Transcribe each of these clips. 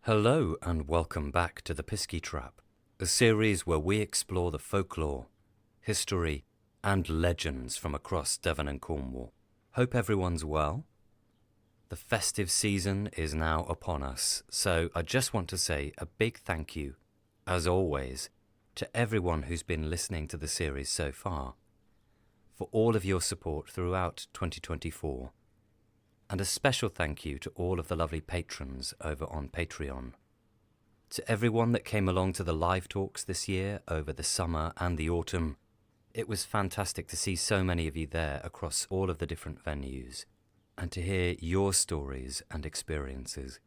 Hello and welcome back to The Pisky Trap, a series where we explore the folklore, history and legends from across Devon and Cornwall. Hope everyone's well. The festive season is now upon us, so I just want to say a big thank you, as always, to everyone who's been listening to the series so far, for all of your support throughout 2024. And a special thank you to all of the lovely patrons over on Patreon. To everyone that came along to the live talks this year over the summer and the autumn, it was fantastic to see so many of you there across all of the different venues and to hear your stories and experiences.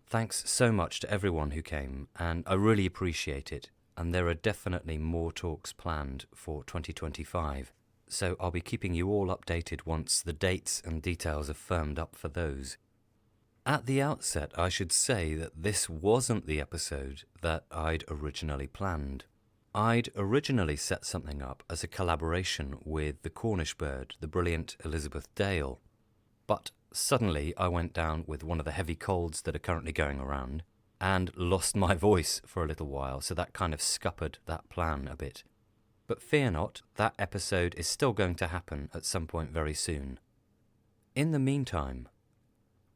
Thanks so much to everyone who came, and I really appreciate it, and there are definitely more talks planned for 2025. So I'll be keeping you all updated once the dates and details are firmed up for those. At the outset, I should say that this wasn't the episode that I'd originally planned. I'd originally set something up as a collaboration with the Cornish bird, the brilliant Elizabeth Dale. But suddenly I went down with one of the heavy colds that are currently going around and lost my voice for a little while, so that kind of scuppered that plan a bit. But fear not, that episode is still going to happen at some point very soon. In the meantime,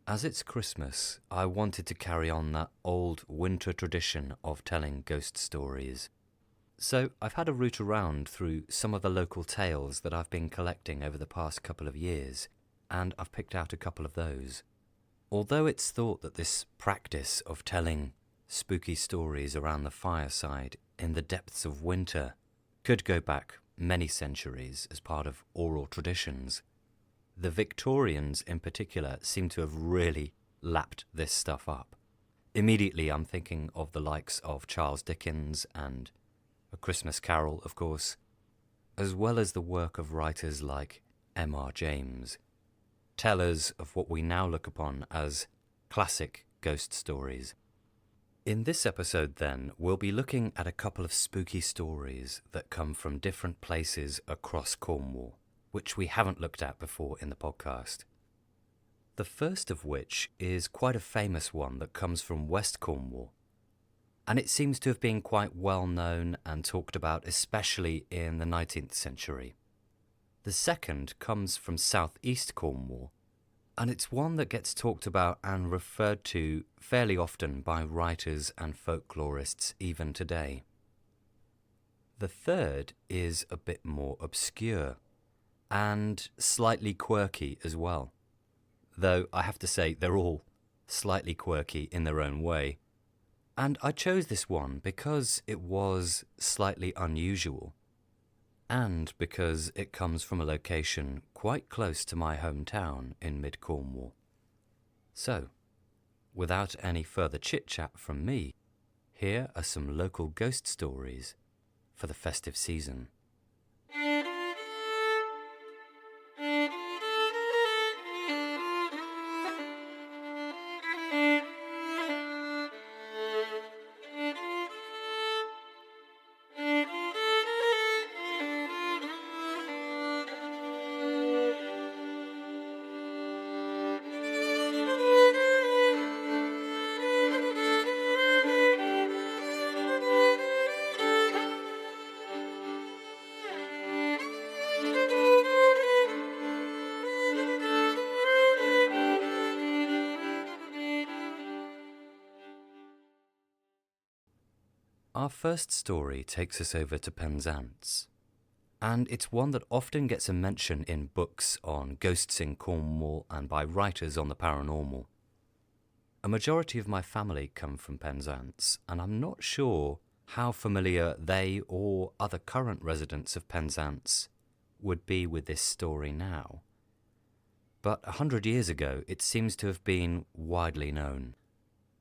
as it's Christmas, I wanted to carry on that old winter tradition of telling ghost stories. So I've had a route around through some of the local tales that I've been collecting over the past couple of years, and I've picked out a couple of those. Although it's thought that this practice of telling spooky stories around the fireside in the depths of winter could go back many centuries as part of oral traditions, the Victorians in particular seem to have really lapped this stuff up. Immediately I'm thinking of the likes of Charles Dickens and A Christmas Carol, of course, as well as the work of writers like M.R. James, tellers of what we now look upon as classic ghost stories. In this episode, then, we'll be looking at a couple of spooky stories that come from different places across Cornwall, which we haven't looked at before in the podcast. The first of which is quite a famous one that comes from West Cornwall, and it seems to have been quite well known and talked about, especially in the 19th century. The second comes from South East Cornwall, and it's one that gets talked about and referred to fairly often by writers and folklorists even today. The third is a bit more obscure and slightly quirky as well, though I have to say they're all slightly quirky in their own way. And I chose this one because it was slightly unusual, and because it comes from a location quite close to my hometown in mid-Cornwall. So, without any further chit-chat from me, here are some local ghost stories for the festive season. Our first story takes us over to Penzance, and it's one that often gets a mention in books on ghosts in Cornwall and by writers on the paranormal. A majority of my family come from Penzance, and I'm not sure how familiar they or other current residents of Penzance would be with this story now. But 100 years ago, it seems to have been widely known,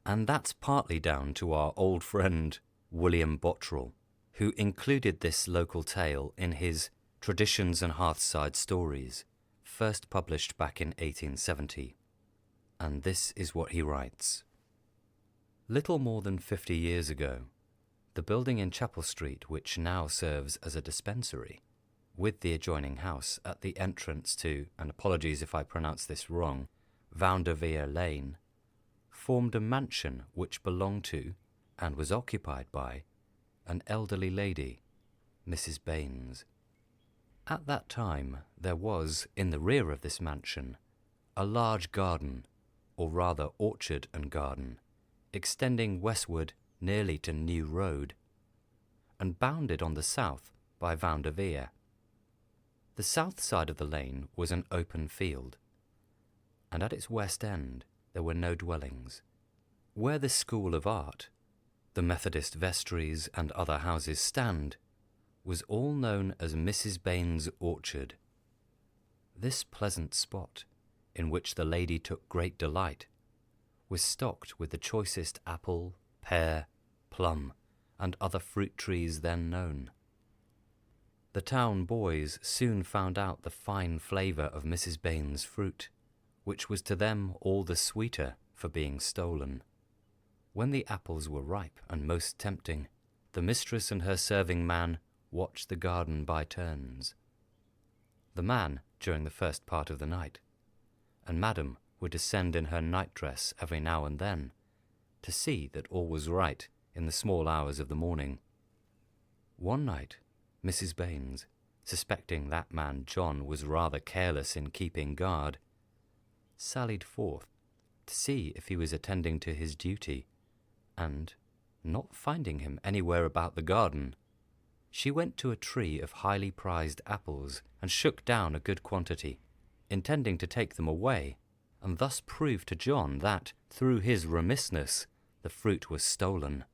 and that's partly down to our old friend William Bottrell, who included this local tale in his Traditions and Hearthside Stories, first published back in 1870. And this is what he writes. Little more than 50 years ago, the building in Chapel Street, which now serves as a dispensary, with the adjoining house at the entrance to, and apologies if I pronounce this wrong, Vaundevere Lane, formed a mansion which belonged to, and was occupied by, an elderly lady, Mrs. Baines. At that time there was, in the rear of this mansion, a large garden, or rather orchard and garden, extending westward nearly to New Road, and bounded on the south by Vanderveer. The south side of the lane was an open field, and at its west end there were no dwellings. Where the School of Art, the Methodist vestries and other houses stand, was all known as Mrs. Baines' orchard. This pleasant spot, in which the lady took great delight, was stocked with the choicest apple, pear, plum, and other fruit trees then known. The town boys soon found out the fine flavour of Mrs. Baines' fruit, which was to them all the sweeter for being stolen. When the apples were ripe and most tempting, the mistress and her serving man watched the garden by turns. The man during the first part of the night, and Madam would descend in her nightdress every now and then, to see that all was right in the small hours of the morning. One night, Mrs. Baines, suspecting that man John was rather careless in keeping guard, sallied forth to see if he was attending to his duty, and, not finding him anywhere about the garden, she went to a tree of highly prized apples and shook down a good quantity, intending to take them away, and thus prove to John that, through his remissness, the fruit was stolen.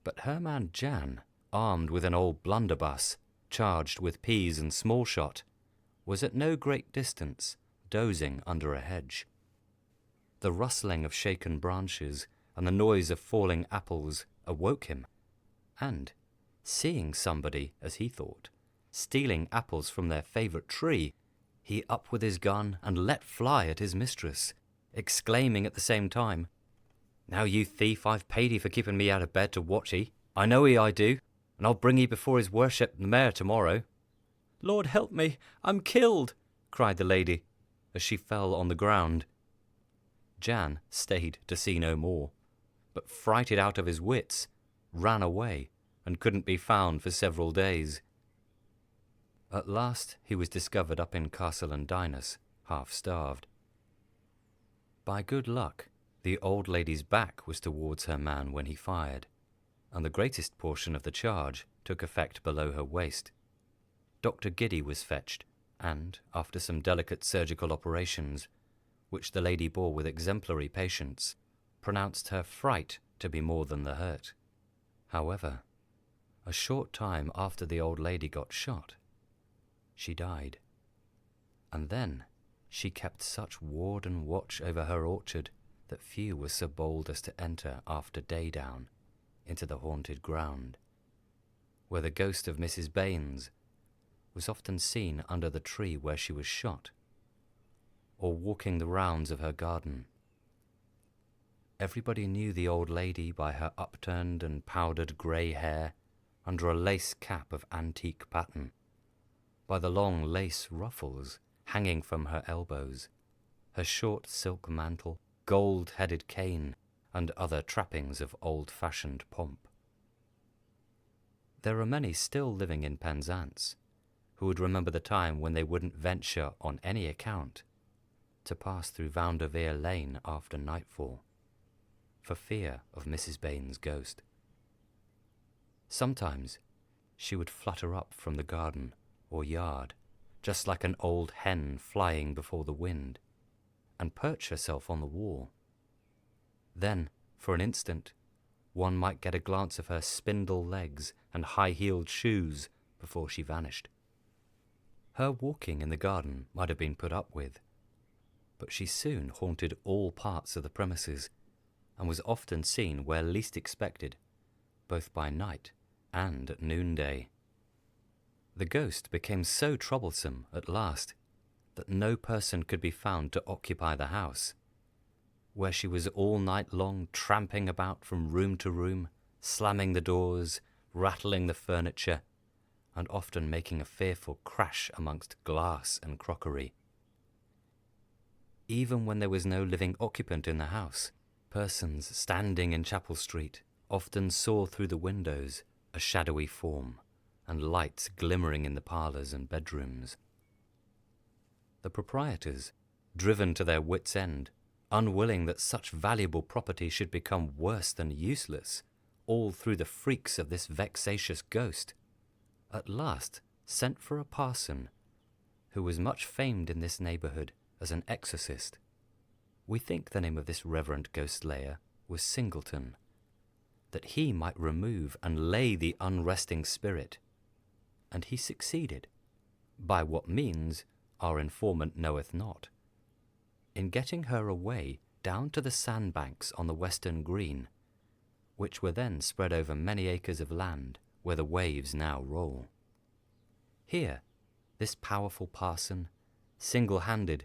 But her man Jan, armed with an old blunderbuss, charged with peas and small shot, was at no great distance, dozing under a hedge. The rustling of shaken branches and the noise of falling apples awoke him, and, seeing somebody, as he thought, stealing apples from their favourite tree, he up with his gun and let fly at his mistress, exclaiming at the same time, "Now, you thief, I've paid 'ee for keeping me out of bed to watch 'ee. I know 'ee, I do, and I'll bring 'ee before his worship the mayor tomorrow." "Lord help me, I'm killed," cried the lady, as she fell on the ground. Jan stayed to see no more, but frighted out of his wits, ran away, and couldn't be found for several days. At last he was discovered up in Castle and Dinus, half-starved. By good luck, the old lady's back was towards her man when he fired, and the greatest portion of the charge took effect below her waist. Dr. Giddy was fetched, and, after some delicate surgical operations, which the lady bore with exemplary patience, pronounced her fright to be more than the hurt. However, a short time after the old lady got shot, she died, and then she kept such ward and watch over her orchard that few were so bold as to enter after day-down into the haunted ground, where the ghost of Mrs. Baines was often seen under the tree where she was shot, or walking the rounds of her garden. Everybody knew the old lady by her upturned and powdered grey hair under a lace cap of antique pattern, by the long lace ruffles hanging from her elbows, her short silk mantle, gold-headed cane, and other trappings of old-fashioned pomp. There are many still living in Penzance who would remember the time when they wouldn't venture on any account to pass through Vanderveer Lane after nightfall, for fear of Mrs. Baines' ghost. Sometimes she would flutter up from the garden or yard, just like an old hen flying before the wind, and perch herself on the wall. Then, for an instant, one might get a glance of her spindle legs and high-heeled shoes before she vanished. Her walking in the garden might have been put up with, but she soon haunted all parts of the premises, and was often seen where least expected, both by night and at noonday. The ghost became so troublesome at last that no person could be found to occupy the house, where she was all night long tramping about from room to room, slamming the doors, rattling the furniture, and often making a fearful crash amongst glass and crockery. Even when there was no living occupant in the house, Persons standing in Chapel Street often saw through the windows a shadowy form, and lights glimmering in the parlours and bedrooms. The proprietors, driven to their wits' end, unwilling that such valuable property should become worse than useless, all through the freaks of this vexatious ghost, at last sent for a parson who was much famed in this neighbourhood as an exorcist. We think the name of this reverend ghost-layer was Singleton, that he might remove and lay the unresting spirit, and he succeeded, by what means our informant knoweth not, in getting her away down to the sandbanks on the western green, which were then spread over many acres of land where the waves now roll. Here, this powerful parson, single-handed,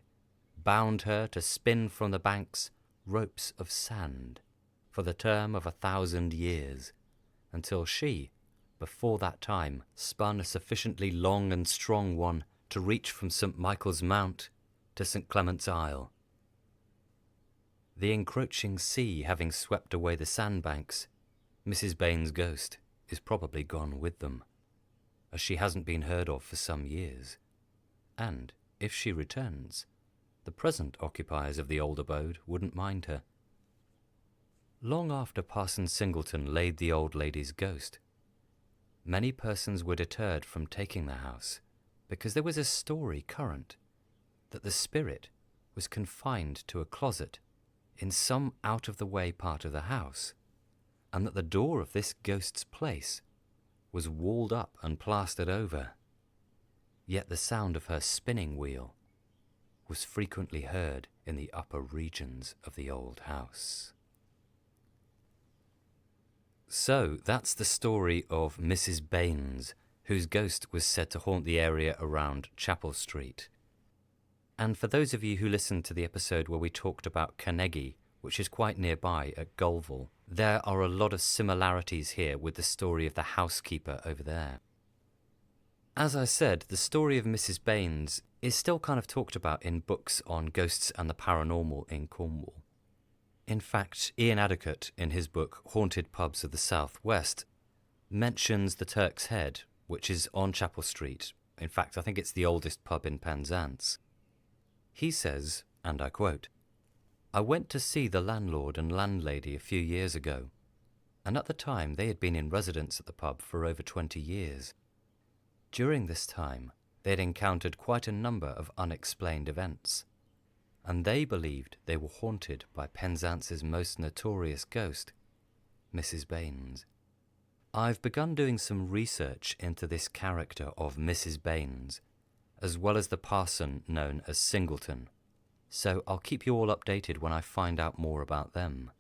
bound her to spin from the banks ropes of sand for the term of 1,000 years, until she, before that time, spun a sufficiently long and strong one to reach from St. Michael's Mount to St. Clement's Isle. The encroaching sea having swept away the sandbanks, Mrs. Bain's ghost is probably gone with them, as she hasn't been heard of for some years, and, if she returns, the present occupiers of the old abode wouldn't mind her. Long after Parson Singleton laid the old lady's ghost, many persons were deterred from taking the house, because there was a story current that the spirit was confined to a closet in some out-of-the-way part of the house, and that the door of this ghost's place was walled up and plastered over. Yet the sound of her spinning wheel was frequently heard in the upper regions of the old house. So that's the story of Mrs. Baines, whose ghost was said to haunt the area around Chapel Street. And for those of you who listened to the episode where we talked about Carnegie, which is quite nearby at Gulval, there are a lot of similarities here with the story of the housekeeper over there. As I said, the story of Mrs. Baines is still kind of talked about in books on ghosts and the paranormal in Cornwall. In fact, Ian Addicott, in his book Haunted Pubs of the South West, mentions the Turk's Head, which is on Chapel Street. In fact, I think it's the oldest pub in Penzance. He says, and I quote, "I went to see the landlord and landlady a few years ago, and at the time they had been in residence at the pub for over 20 years. During this time, they had encountered quite a number of unexplained events, and they believed they were haunted by Penzance's most notorious ghost, Mrs. Baines. I've begun doing some research into this character of Mrs. Baines, as well as the parson known as Singleton, so I'll keep you all updated when I find out more about them.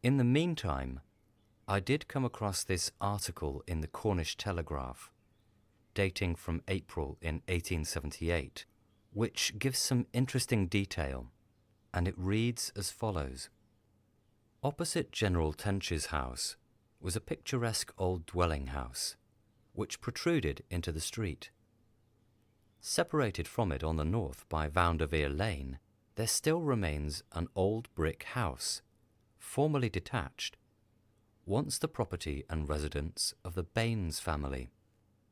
In the meantime, I did come across this article in the Cornish Telegraph, dating from April in 1878, which gives some interesting detail, and it reads as follows. Opposite General Tench's house was a picturesque old dwelling house, which protruded into the street. Separated from it on the north by Vaundevere Lane, there still remains an old brick house, formerly detached, once the property and residence of the Baines family.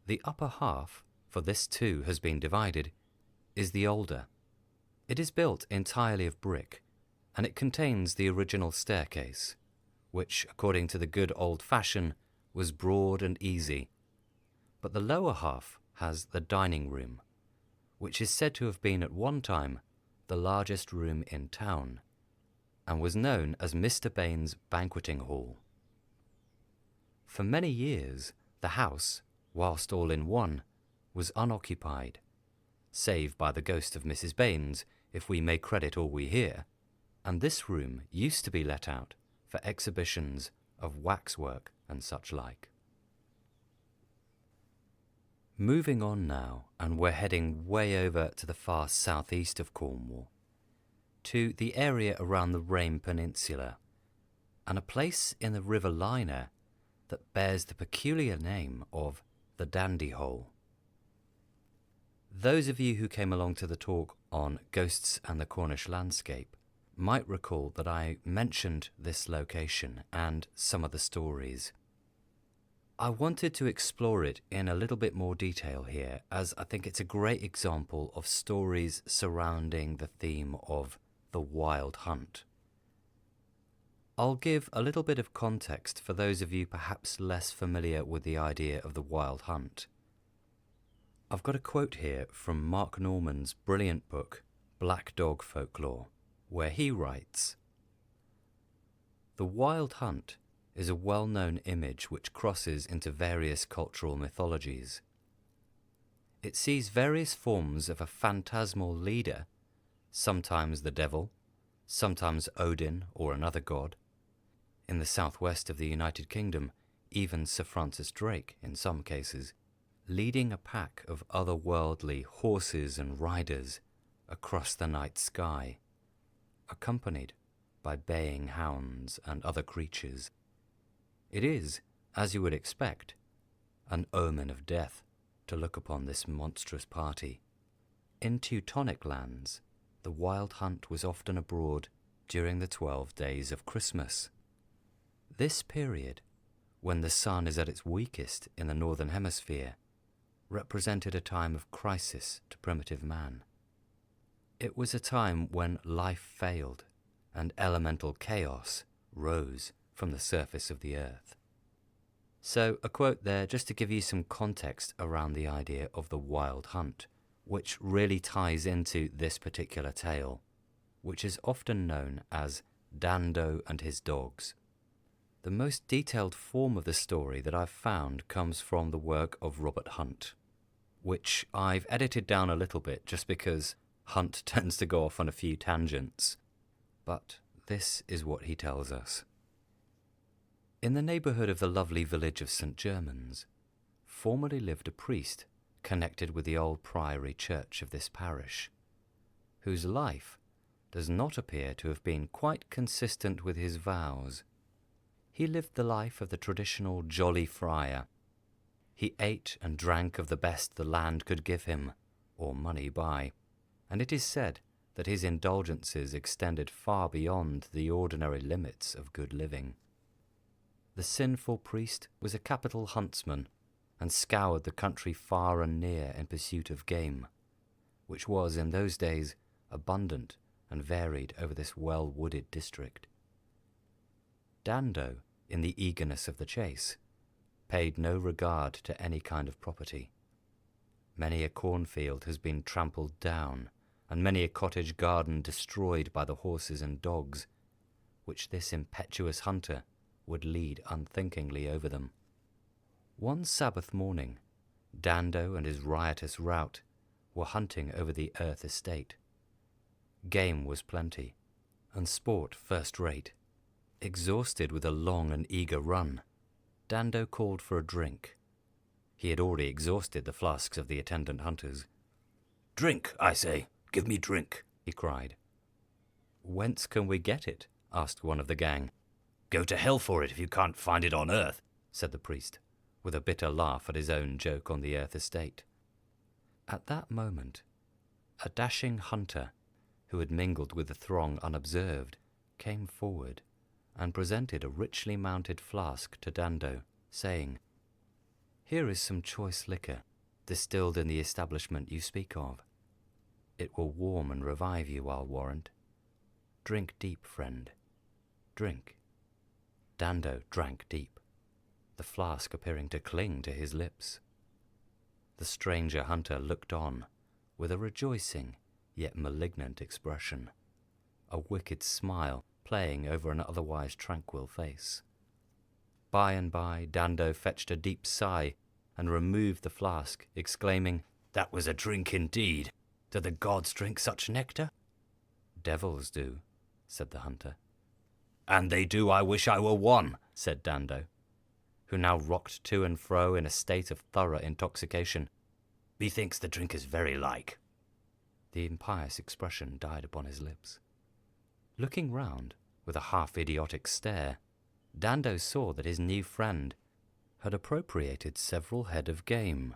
The upper half, for this too has been divided, is the older. It is built entirely of brick, and it contains the original staircase, which, according to the good old fashion, was broad and easy. But the lower half has the dining room, which is said to have been at one time the largest room in town, and was known as Mr. Baines' banqueting hall. For many years, the house, whilst all in one, was unoccupied, save by the ghost of Mrs. Baines, if we may credit all we hear, and this room used to be let out for exhibitions of waxwork and such like. Moving on now, and we're heading way over to the far southeast of Cornwall, to the area around the Rame Peninsula, and a place in the River Liner that bears the peculiar name of the Dandy Hole. Those of you who came along to the talk on Ghosts and the Cornish Landscape might recall that I mentioned this location and some of the stories. I wanted to explore it in a little bit more detail here, as I think it's a great example of stories surrounding the theme of the wild hunt. I'll give a little bit of context for those of you perhaps less familiar with the idea of the wild hunt. I've got a quote here from Mark Norman's brilliant book, Black Dog Folklore, where he writes, "The wild hunt is a well-known image which crosses into various cultural mythologies. It sees various forms of a phantasmal leader, sometimes the devil, sometimes Odin or another god. In the southwest of the United Kingdom, even Sir Francis Drake, in some cases, leading a pack of otherworldly horses and riders across the night sky, accompanied by baying hounds and other creatures. It is, as you would expect, an omen of death to look upon this monstrous party. In Teutonic lands, the wild hunt was often abroad during the 12 days of Christmas. This period, when the sun is at its weakest in the northern hemisphere, represented a time of crisis to primitive man. It was a time when life failed and elemental chaos rose from the surface of the earth." So a quote there just to give you some context around the idea of the wild hunt, which really ties into this particular tale, which is often known as Dando and His Dogs. The most detailed form of the story that I've found comes from the work of Robert Hunt, which I've edited down a little bit just because Hunt tends to go off on a few tangents. But this is what he tells us. "In the neighbourhood of the lovely village of St. Germans, formerly lived a priest connected with the old priory church of this parish, whose life does not appear to have been quite consistent with his vows. He lived the life of the traditional jolly friar. He ate and drank of the best the land could give him, or money buy, and it is said that his indulgences extended far beyond the ordinary limits of good living. The sinful priest was a capital huntsman, and scoured the country far and near in pursuit of game, which was in those days abundant and varied over this well-wooded district. Dando, in the eagerness of the chase, paid no regard to any kind of property. Many a cornfield has been trampled down, and many a cottage garden destroyed by the horses and dogs, which this impetuous hunter would lead unthinkingly over them. One Sabbath morning, Dando and his riotous rout were hunting over the earth estate. Game was plenty, and sport first-rate. Exhausted with a long and eager run, Dando called for a drink. He had already exhausted the flasks of the attendant hunters. "Drink, I say, give me drink," he cried. "Whence can we get it?" asked one of the gang. "Go to hell for it if you can't find it on earth," said the priest, with a bitter laugh at his own joke on the earth estate. At that moment, a dashing hunter, who had mingled with the throng unobserved, came forward and presented a richly mounted flask to Dando, saying, "Here is some choice liquor, distilled in the establishment you speak of. It will warm and revive you, I'll warrant. Drink deep, friend. Drink." Dando drank deep, the flask appearing to cling to his lips. The stranger hunter looked on with a rejoicing yet malignant expression, a wicked smile playing over an otherwise tranquil face. By and by, Dando fetched a deep sigh and removed the flask, exclaiming, "That was a drink indeed. Do the gods drink such nectar?" "Devils do," said the hunter. "And they do I wish I were one," said Dando, who now rocked to and fro in a state of thorough intoxication. "Methinks the drink is very like." The impious expression died upon his lips. Looking round with a half-idiotic stare, Dando saw that his new friend had appropriated several head of game.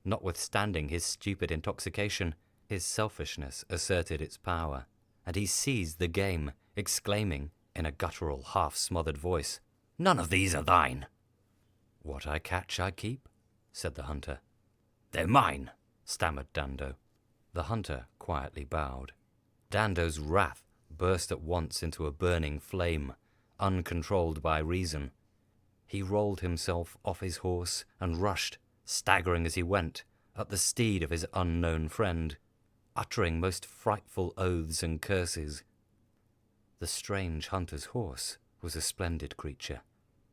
Notwithstanding his stupid intoxication, his selfishness asserted its power, and he seized the game, exclaiming in a guttural, half-smothered voice, "None of these are thine." "What I catch I keep," said the hunter. "They're mine," stammered Dando. The hunter quietly bowed. Dando's wrath burst at once into a burning flame, uncontrolled by reason. He rolled himself off his horse and rushed, staggering as he went, at the steed of his unknown friend, uttering most frightful oaths and curses. The strange hunter's horse was a splendid creature,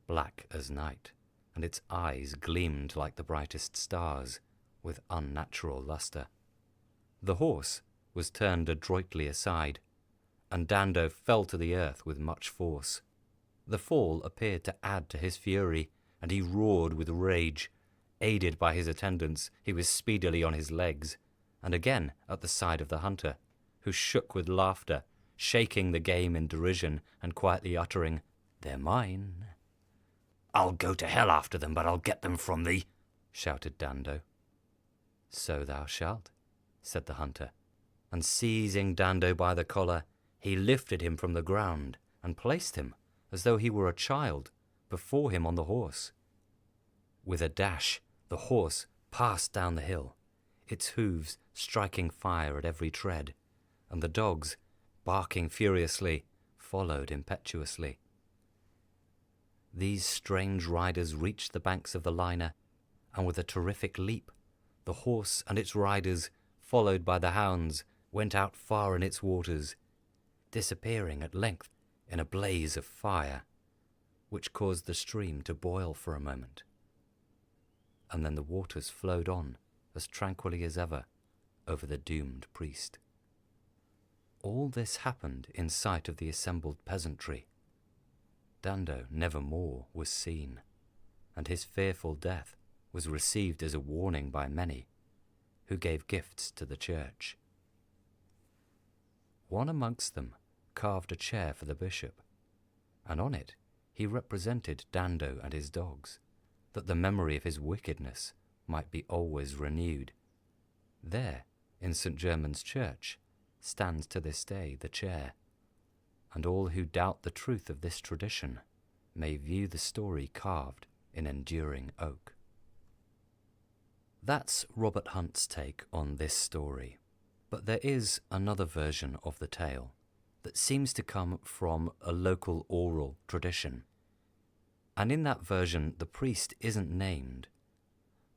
black as night, and its eyes gleamed like the brightest stars, with unnatural lustre. The horse was turned adroitly aside, and Dando fell to the earth with much force. The fall appeared to add to his fury, and he roared with rage. Aided by his attendants, he was speedily on his legs, and again at the side of the hunter, who shook with laughter, shaking the game in derision and quietly uttering, "They're mine." "I'll go to hell after them, but I'll get them from thee," shouted Dando. "So thou shalt," said the hunter, and seizing Dando by the collar, he lifted him from the ground and placed him, as though he were a child, before him on the horse. With a dash, the horse passed down the hill, its hooves striking fire at every tread, and the dogs, barking furiously, followed impetuously. These strange riders reached the banks of the Liner, and with a terrific leap, the horse and its riders, followed by the hounds, went out far in its waters, disappearing at length in a blaze of fire, which caused the stream to boil for a moment. And then the waters flowed on as tranquilly as ever over the doomed priest. All this happened in sight of the assembled peasantry. Dando never more was seen, and his fearful death was received as a warning by many, who gave gifts to the church. One amongst them carved a chair for the bishop, and on it he represented Dando and his dogs, that the memory of his wickedness might be always renewed. There, in St. German's Church, stands to this day the chair, and all who doubt the truth of this tradition may view the story carved in enduring oak. That's Robert Hunt's take on this story, but there is another version of the tale that seems to come from a local oral tradition. And in that version, the priest isn't named,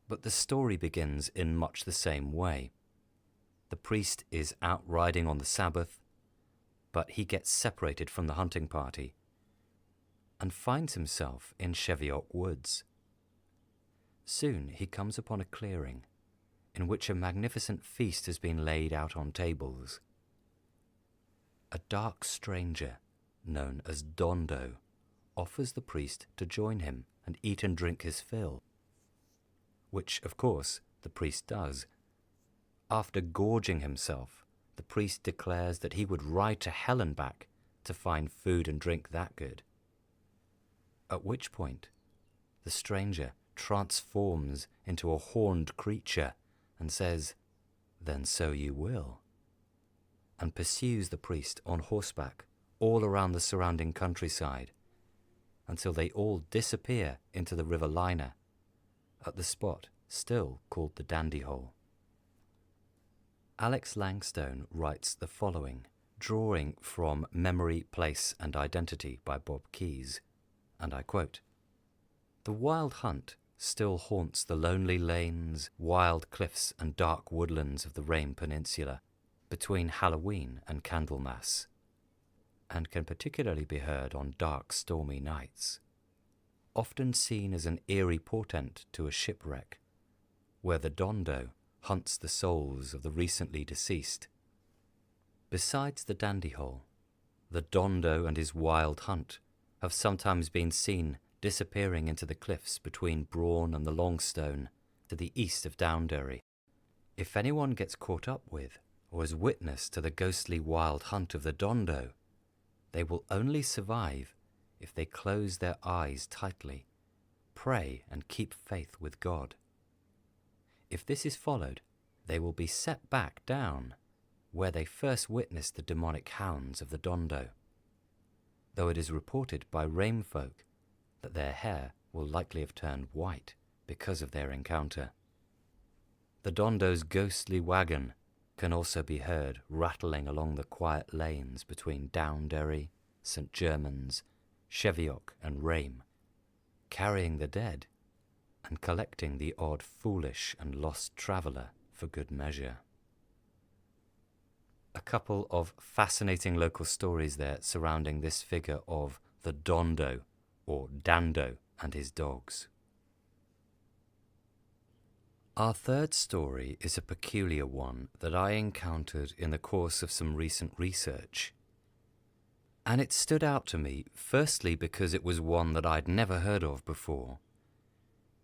but the story begins in much the same way. The priest is out riding on the Sabbath, but he gets separated from the hunting party and finds himself in Cheviot Woods. Soon he comes upon a clearing in which a magnificent feast has been laid out on tables. A dark stranger, known as Dondo, offers the priest to join him and eat and drink his fill, which, of course, the priest does. After gorging himself, the priest declares that he would ride to hell and back to find food and drink that good. At which point, the stranger transforms into a horned creature and says, "Then so you will," and pursues the priest on horseback all around the surrounding countryside until they all disappear into the River Liner at the spot still called the Dandy Hole. Alex Langstone writes the following, drawing from Memory, Place and Identity by Bob Keyes, and I quote, "The wild hunt still haunts the lonely lanes, wild cliffs and dark woodlands of the Rame Peninsula between Halloween and Candlemas, and can particularly be heard on dark, stormy nights. Often seen as an eerie portent to a shipwreck, where the Dondo hunts the souls of the recently deceased. Besides the Dandy Hole, the Dondo and his wild hunt have sometimes been seen disappearing into the cliffs between Brawn and the Longstone to the east of Downderry. If anyone gets caught up with or is witness to the ghostly wild hunt of the Dondo, they will only survive if they close their eyes tightly, pray and keep faith with God. If this is followed, they will be set back down, where they first witnessed the demonic hounds of the Dondo, though it is reported by Rame folk that their hair will likely have turned white because of their encounter. The Dondo's ghostly wagon can also be heard rattling along the quiet lanes between Downderry, St. Germans, Cheviot and Rame, carrying the dead and collecting the odd foolish and lost traveller for good measure. A couple of fascinating local stories there surrounding this figure of the Dondo, or Dando, and his dogs. Our third story is a peculiar one that I encountered in the course of some recent research. And it stood out to me, firstly because it was one that I'd never heard of before,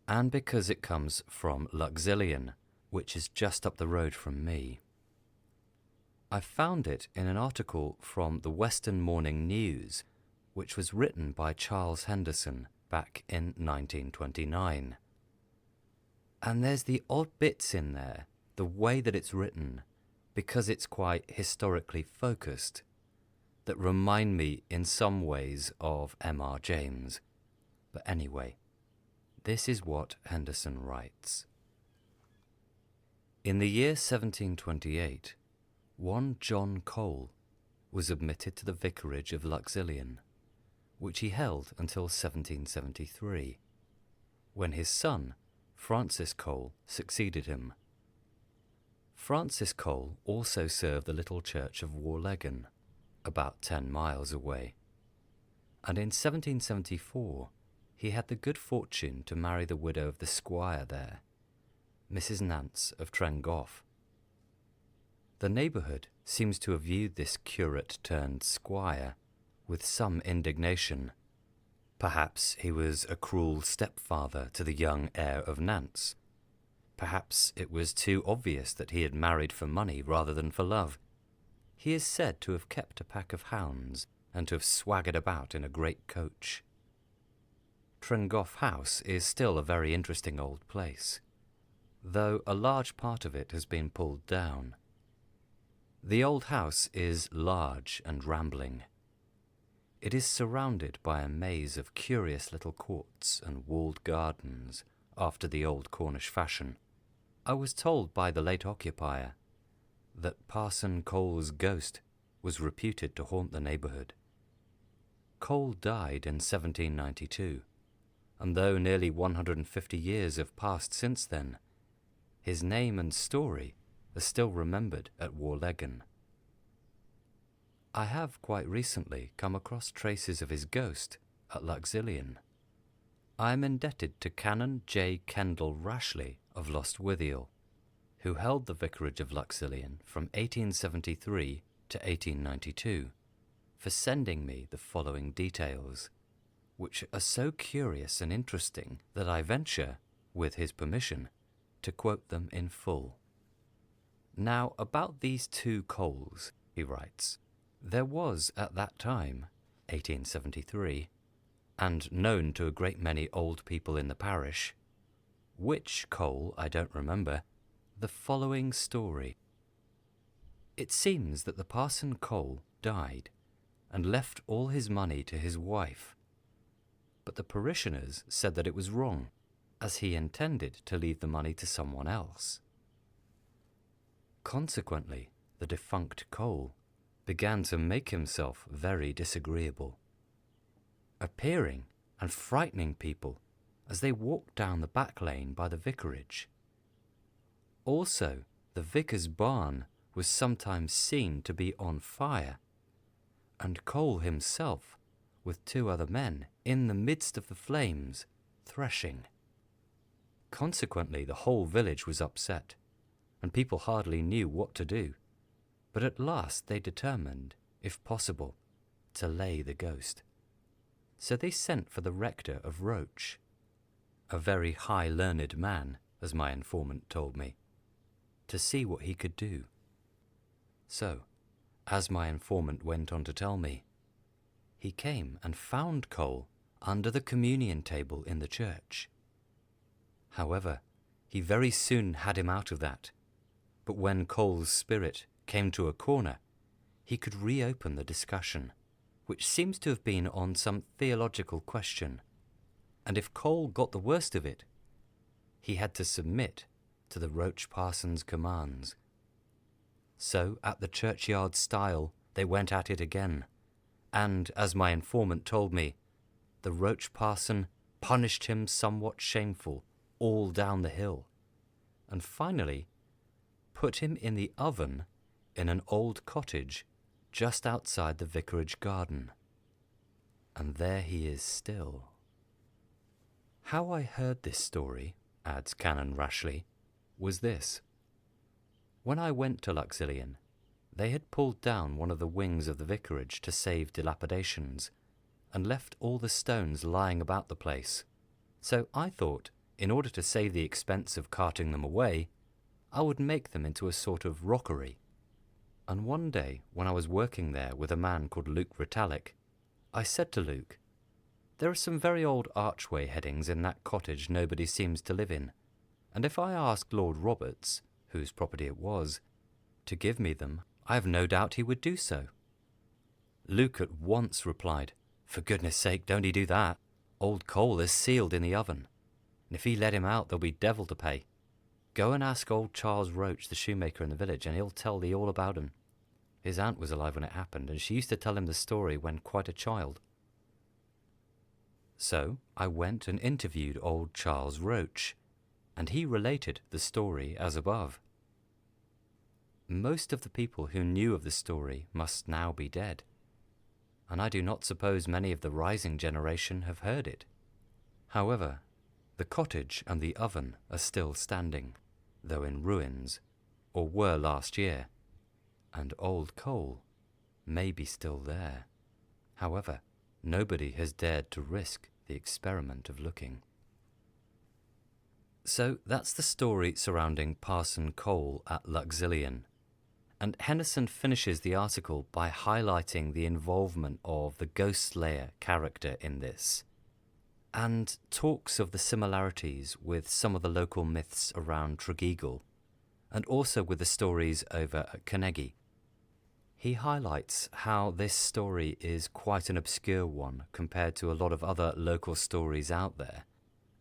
and because it comes from Luxillian, which is just up the road from me. I found it in an article from the Western Morning News, which was written by Charles Henderson back in 1929. And there's the odd bits in there, the way that it's written, because it's quite historically focused, that remind me in some ways of M.R. James. But anyway, this is what Henderson writes. In the year 1728, one John Cole was admitted to the vicarage of Luxillian, which he held until 1773, when his son, Francis Cole, succeeded him. Francis Cole also served the little church of Warleggan, about 10 miles away, and in 1774 he had the good fortune to marry the widow of the squire there, Mrs. Nance of Trengoff. The neighbourhood seems to have viewed this curate-turned-squire with some indignation. Perhaps he was a cruel stepfather to the young heir of Nance. Perhaps it was too obvious that he had married for money rather than for love. He is said to have kept a pack of hounds and to have swaggered about in a great coach. Trengoff House is still a very interesting old place, though a large part of it has been pulled down. The old house is large and rambling. It is surrounded by a maze of curious little courts and walled gardens after the old Cornish fashion. I was told by the late occupier that Parson Cole's ghost was reputed to haunt the neighbourhood. Cole died in 1792, and though nearly 150 years have passed since then, his name and story are still remembered at Warleggan. I have quite recently come across traces of his ghost at Luxillian. I am indebted to Canon J. Kendall Rashley of Lostwithiel, who held the vicarage of Luxillian from 1873 to 1892, for sending me the following details, which are so curious and interesting that I venture, with his permission, to quote them in full. Now, about these two Coles, he writes, there was at that time, 1873, and known to a great many old people in the parish, which Cole I don't remember, the following story. It seems that the Parson Cole died and left all his money to his wife, but the parishioners said that it was wrong, as he intended to leave the money to someone else. Consequently, the defunct Cole began to make himself very disagreeable, appearing and frightening people as they walked down the back lane by the vicarage. Also, the vicar's barn was sometimes seen to be on fire, and Cole himself, with 2 other men, in the midst of the flames, threshing. Consequently, the whole village was upset, and people hardly knew what to do, but at last they determined, if possible, to lay the ghost. So they sent for the rector of Roach, a very high-learned man, as my informant told me, to see what he could do. So, as my informant went on to tell me, he came and found Cole under the communion table in the church. However, he very soon had him out of that, but when Cole's spirit came to a corner, he could reopen the discussion, which seems to have been on some theological question, and if Cole got the worst of it, he had to submit to the Roach parson's commands. So, at the churchyard stile, they went at it again, and, as my informant told me, the Roach parson punished him somewhat shameful all down the hill, and finally put him in the oven in an old cottage just outside the vicarage garden. And there he is still. How I heard this story, adds Canon Rashley, was this. When I went to Luxillian, they had pulled down one of the wings of the vicarage to save dilapidations, and left all the stones lying about the place. So I thought, in order to save the expense of carting them away, I would make them into a sort of rockery. And one day, when I was working there with a man called Luke Ritalick, I said to Luke, "There are some very old archway headings in that cottage nobody seems to live in, and if I asked Lord Roberts, whose property it was, to give me them, I have no doubt he would do so." Luke at once replied, "For goodness sake, don't he do that. Old Cole is sealed in the oven, and if he let him out, there'll be devil to pay. Go and ask old Charles Roach, the shoemaker in the village, and he'll tell thee all about him. His aunt was alive when it happened, and she used to tell him the story when quite a child." So I went and interviewed old Charles Roach, and he related the story as above. Most of the people who knew of the story must now be dead, and I do not suppose many of the rising generation have heard it. However, the cottage and the oven are still standing, though in ruins, or were last year, and old Cole may be still there. However, nobody has dared to risk the experiment of looking. So that's the story surrounding Parson Cole at Luxillian, and Henderson finishes the article by highlighting the involvement of the ghost slayer character in this, and talks of the similarities with some of the local myths around Tregeagle, and also with the stories over at Carnegie. He highlights how this story is quite an obscure one compared to a lot of other local stories out there,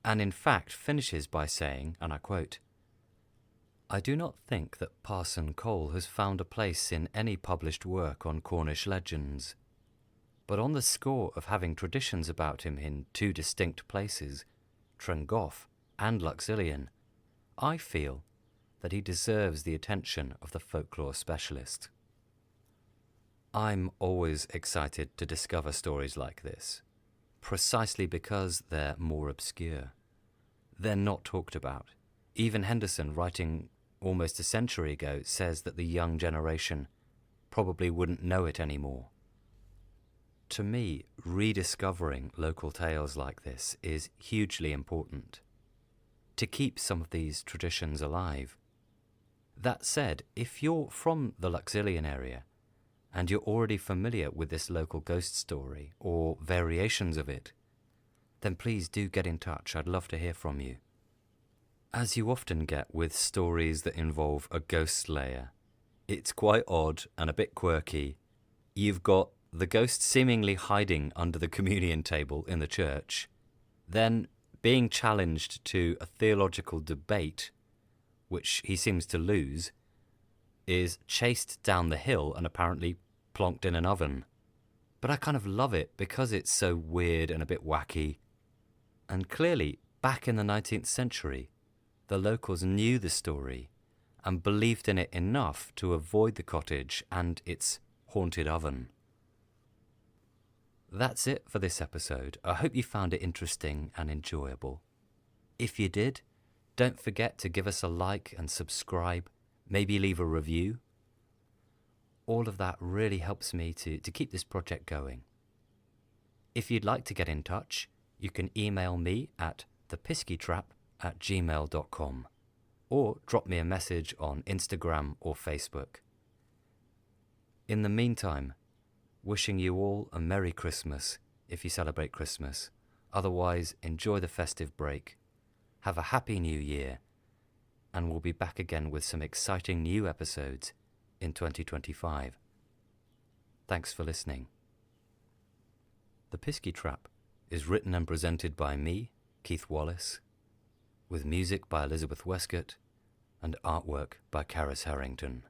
and in fact finishes by saying, and I quote, "I do not think that Parson Cole has found a place in any published work on Cornish legends, but on the score of having traditions about him in two distinct places, Trengoff and Luxillian, I feel that he deserves the attention of the folklore specialist." I'm always excited to discover stories like this, precisely because they're more obscure. They're not talked about. Even Henderson, writing almost a century ago, says that the young generation probably wouldn't know it anymore. To me, rediscovering local tales like this is hugely important, to keep some of these traditions alive. That said, if you're from the Luxillian area, and you're already familiar with this local ghost story, or variations of it, then please do get in touch. I'd love to hear from you. As you often get with stories that involve a ghost slayer, it's quite odd and a bit quirky. You've got the ghost seemingly hiding under the communion table in the church, then being challenged to a theological debate, which he seems to lose, is chased down the hill and apparently plonked in an oven. But I kind of love it because it's so weird and a bit wacky. And clearly, back in the 19th century, the locals knew the story and believed in it enough to avoid the cottage and its haunted oven. That's it for this episode. I hope you found it interesting and enjoyable. If you did, don't forget to give us a like and subscribe. Maybe leave a review. All of that really helps me to keep this project going. If you'd like to get in touch, you can email me at thepiskytrap@gmail.com or drop me a message on Instagram or Facebook. In the meantime, wishing you all a Merry Christmas if you celebrate Christmas. Otherwise, enjoy the festive break. Have a happy new year. And we'll be back again with some exciting new episodes in 2025. Thanks for listening. The Pisky Trap is written and presented by me, Keith Wallace, with music by Elizabeth Westcott and artwork by Karis Harrington.